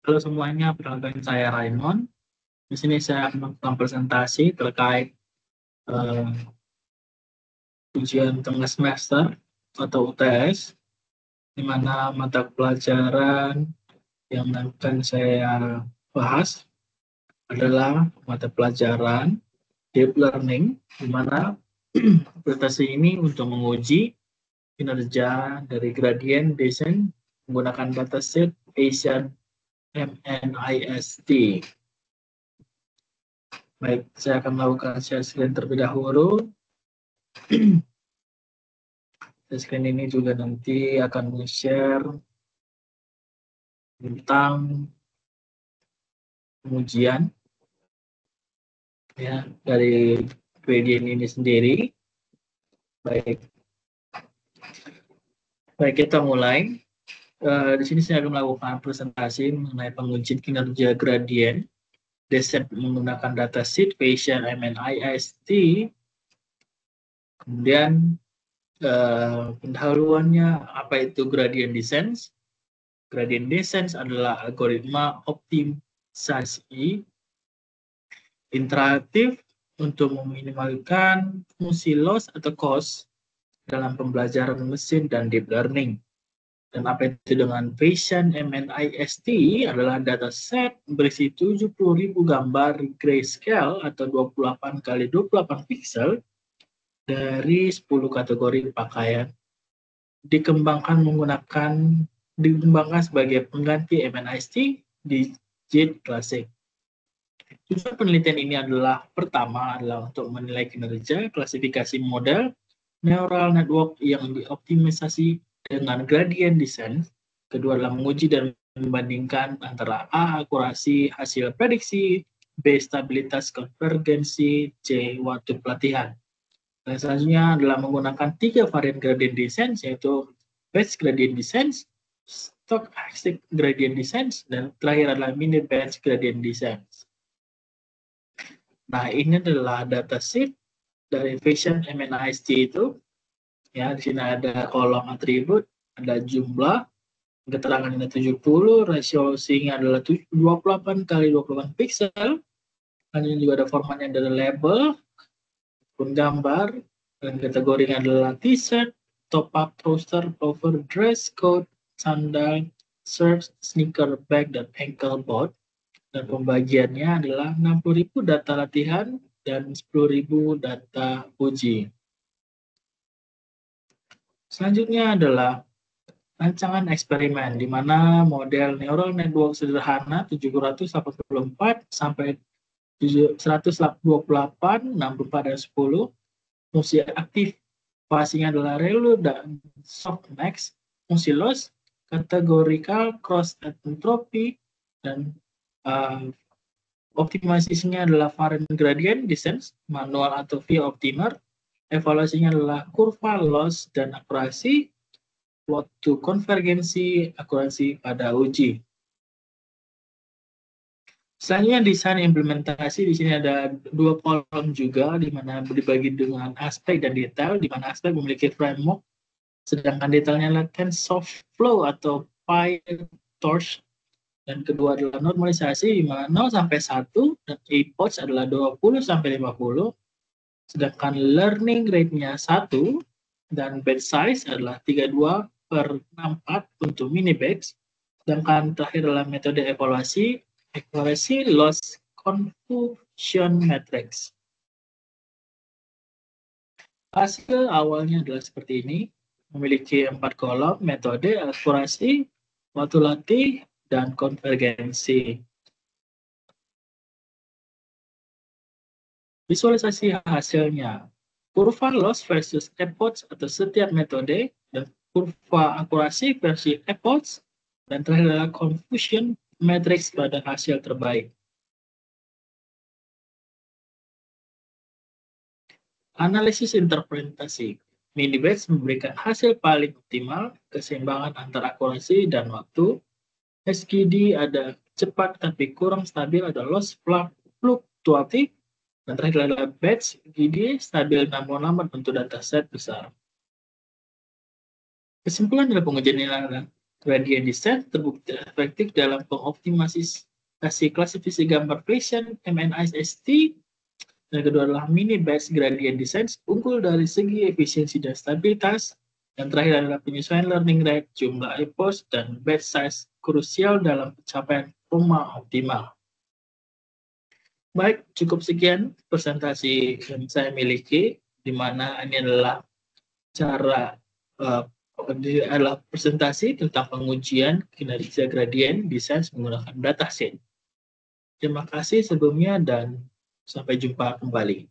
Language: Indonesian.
Halo semuanya, perkenalkan saya Raymond. Di sini saya akan melakukan presentasi terkait eh, ujian tengah semester atau UTS, di mana mata pelajaran yang akan saya bahas adalah mata pelajaran Deep Learning, di mana presentasi ini untuk menguji kinerja dari gradient descent menggunakan dataset Bayesian MNIST. Baik, saya akan melakukan share screen terlebih dahulu. Share screen ini juga nanti akan share tentang pengujian ya dari gradient ini sendiri. Baik, kita mulai. Di sini saya akan melakukan presentasi mengenai pengujian kinerja gradient descent menggunakan dataset Bayesian MNIST. Kemudian pendahuluannya apa itu gradient descent. Gradient descent adalah algoritma optimalisasi interaktif untuk meminimalkan fungsi loss atau cost dalam pembelajaran mesin dan deep learning. Dan apa itu dengan Bayesian MNIST adalah dataset berisi 70.000 gambar grayscale atau 28 kali 28 pixel dari 10 kategori pakaian. Dikembangkan sebagai pengganti MNIST di JIT Classic. Tujuan penelitian ini adalah pertama adalah untuk menilai kinerja klasifikasi model neural network yang dioptimisasi dengan gradient descent. Kedua adalah menguji dan membandingkan antara A. akurasi hasil prediksi, B. stabilitas konvergensi, C. waktu pelatihan. Dan selanjutnya adalah menggunakan 3 varian gradient descent, yaitu batch gradient descent, stochastic gradient descent, dan terakhir adalah mini batch gradient descent. Nah, ini adalah dataset dari Bayesian MNIST itu. Ya, di sini ada kolom atribut, ada jumlah, keterangan ini 70, resolusinya adalah 28 kali 28 pixel. Dan ini juga ada formatnya ada label, pun gambar, dan kategorinya adalah t-shirt, top up, trouser, pullover, dress, coat, sandal, shirt, sneaker, bag, dan ankle boot. Dan pembagiannya adalah 60.000 data latihan dan 10.000 data uji. Selanjutnya adalah rancangan eksperimen, di mana model neural network sederhana 784 sampai 128, 64, dan 10. Fungsi aktivasinya adalah ReLU dan softmax. Fungsi loss, categorical cross entropy, dan optimalisasinya adalah varian gradient descent, manual atau via optimer. Evaluasinya adalah kurva loss dan akurasi, waktu konvergensi, akurasi pada uji. Selanjutnya desain implementasi, di sini ada 2 kolom juga, di mana dibagi dengan aspek dan detail, di mana aspek memiliki framework, sedangkan detailnya adalah TensorFlow atau PyTorch. Dan kedua adalah normalisasi, di mana 0 sampai 1, dan epoch adalah 20 sampai 50, sedangkan learning rate-nya 1, dan batch size adalah 32/64 untuk mini batch, sedangkan terakhir adalah metode evaluasi loss confusion matrix. Hasil awalnya adalah seperti ini, memiliki 4 kolom, metode, akurasi, waktu latih, dan konvergensi. Visualisasi hasilnya, kurva loss versus epoch atau setiap metode, dan kurva akurasi versi epoch, dan terakhir adalah confusion matrix pada hasil terbaik. Analisis interpretasi. Mini batch memberikan hasil paling optimal, keseimbangan antara akurasi dan waktu. SGD ada cepat tapi kurang stabil, ada loss fluktuatif. Dan terakhir adalah batch GD stabil namun lambat untuk dataset besar. Kesimpulan dari pengujian ini adalah gradient descent terbukti efektif dalam pengoptimasi klasifikasi gambar Bayesian MNIST. Dan kedua adalah mini batch gradient descent unggul dari segi efisiensi dan stabilitas. Yang terakhir adalah penyesuaian learning rate, jumlah epoch, dan batch size krusial dalam pencapaian POMA optimal. Baik, cukup sekian presentasi yang saya miliki, di mana ini adalah adalah presentasi tentang pengujian kinerja gradient descent menggunakan dataset. Terima kasih sebelumnya dan sampai jumpa kembali.